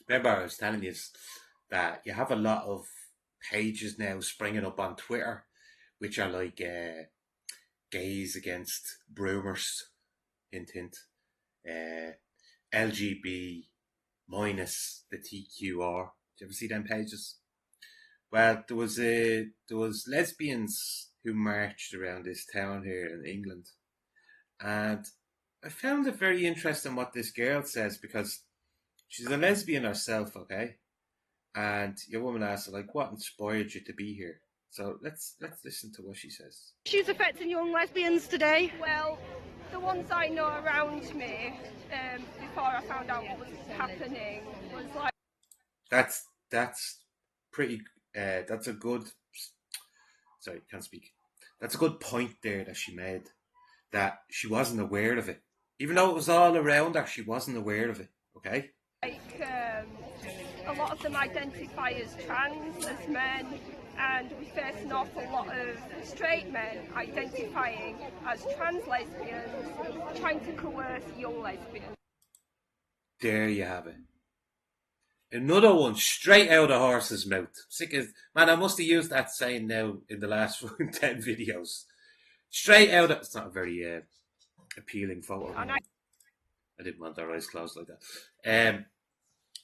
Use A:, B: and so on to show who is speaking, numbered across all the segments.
A: Remember, I was telling you that you have a lot of pages now springing up on Twitter, which are like gays against broomers, hint hint, uh, LGB minus the TQR. Did you ever see them pages? Well, there was lesbians who marched around this town here in England, and I found it very interesting what this girl says because she's a lesbian herself, okay? And your woman asks her, like, what inspired you to be here? So let's listen to what she says.
B: Issues affecting young lesbians today?
C: Well, the ones I know around me, before I found out what was happening, was like
A: That's pretty. That's a good. Sorry, can't speak. That's a good point there that she made. That she wasn't aware of it, even though it was all around her. She wasn't aware of it. Okay.
C: a lot of them identify as trans, as men, and we face an awful lot of straight men identifying as trans lesbians, trying to coerce young lesbians.
A: There you have it. Another one straight out of the horse's mouth. Sick as man, I must have used that saying now in the last 10 videos. Straight out of, it's not a very appealing photo. I didn't want their eyes closed like that.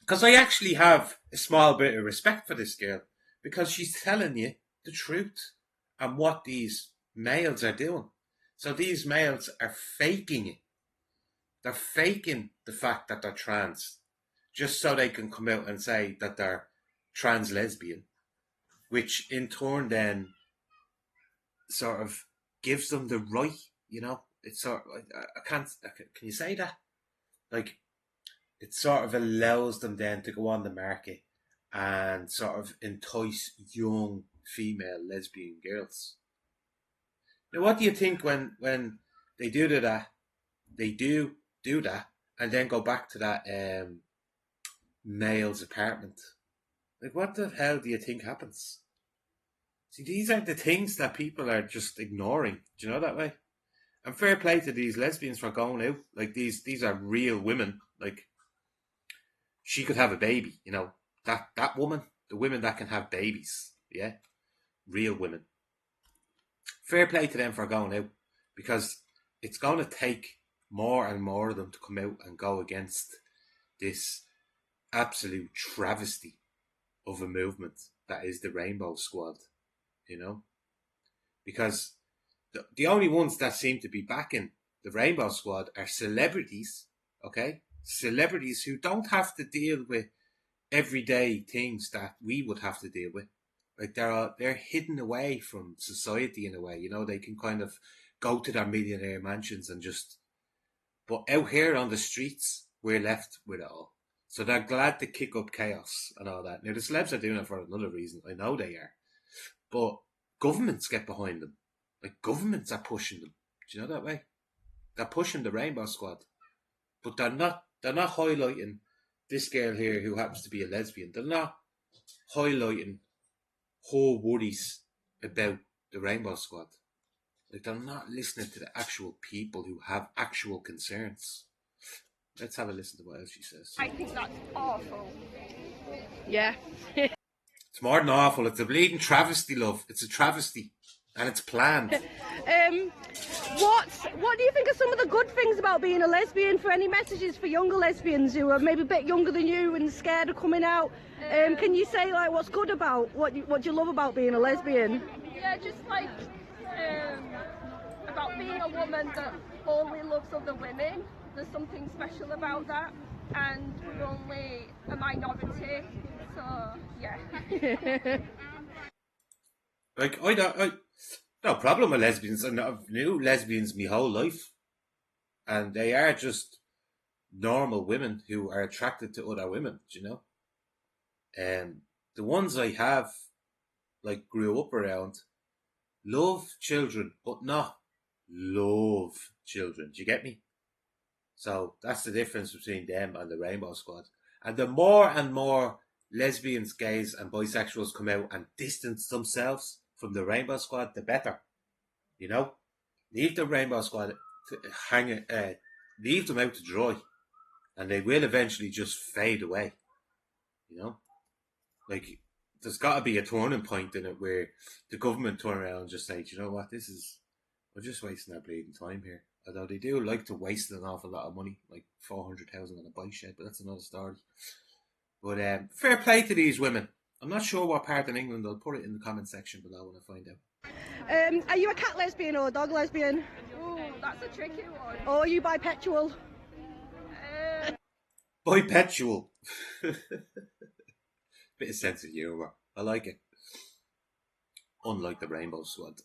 A: Because I actually have a small bit of respect for this girl because she's telling you the truth and what these males are doing. So these males are faking it. They're faking the fact that they're trans just so they can come out and say that they're trans lesbian, which in turn then sort of gives them the right, you know, it's sort of, can you say that? Like, it sort of allows them then to go on the market and sort of entice young female lesbian girls. Now, what do you think when they do that? They do that and then go back to that male's apartment. Like, what the hell do you think happens? See, these are the things that people are just ignoring. Do you know that way? And fair play to these lesbians for going out. Like, these are real women. Like, she could have a baby, you know. That woman, the women that can have babies, yeah? Real women. Fair play to them for going out. Because it's going to take more and more of them to come out and go against this absolute travesty of a movement that is the Rainbow Squad, you know? Because the only ones that seem to be backing the Rainbow Squad are celebrities, okay? Celebrities who don't have to deal with everyday things that we would have to deal with. Like, they're hidden away from society in a way, you know? They can kind of go to their millionaire mansions and just... But out here on the streets, we're left with it all. So they're glad to kick up chaos and all that. Now, the celebs are doing it for another reason. I know they are. But governments get behind them. Like, governments are pushing them. Do you know that way? They're pushing the Rainbow Squad. But they're not highlighting this girl here who happens to be a lesbian. They're not highlighting her worries about the Rainbow Squad. Like, they're not listening to the actual people who have actual concerns. Let's have a listen to what else she says.
C: I think that's awful.
B: Yeah.
A: It's more than awful. It's a bleeding travesty, love. It's a travesty. And it's planned.
B: What do you think are some of the good things about being a lesbian? For any messages for younger lesbians who are maybe a bit younger than you and scared of coming out? Can you say, like, what's good about, what do you love about being a lesbian?
C: Yeah, just like about being a woman that only loves other women. There's something special about that, and we're only a minority, so yeah.
A: Like, I no problem with lesbians. I've knew lesbians my whole life, and they are just normal women who are attracted to other women. You know, the ones I have, like, grew up around, love children, but not love children. Do you get me? So that's the difference between them and the Rainbow Squad. And the more and more lesbians, gays, and bisexuals come out and distance themselves from the Rainbow Squad, the better. You know, leave the Rainbow Squad leave them out to dry, and they will eventually just fade away. You know, like there's got to be a turning point in it where the government turn around and just say, "Do you know what, we're just wasting our bleeding time here." Although they do like to waste an awful lot of money, like 400,000 on a bike shed, but that's another story. But fair play to these women. I'm not sure what part in England. I'll put it in the comment section below when I find out.
B: Are you a cat lesbian or a dog lesbian?
C: Oh, that's a tricky one.
B: Or are you bisexual?
A: Bipedal. Bit of sense of humour. I like it. Unlike the Rainbow Squad.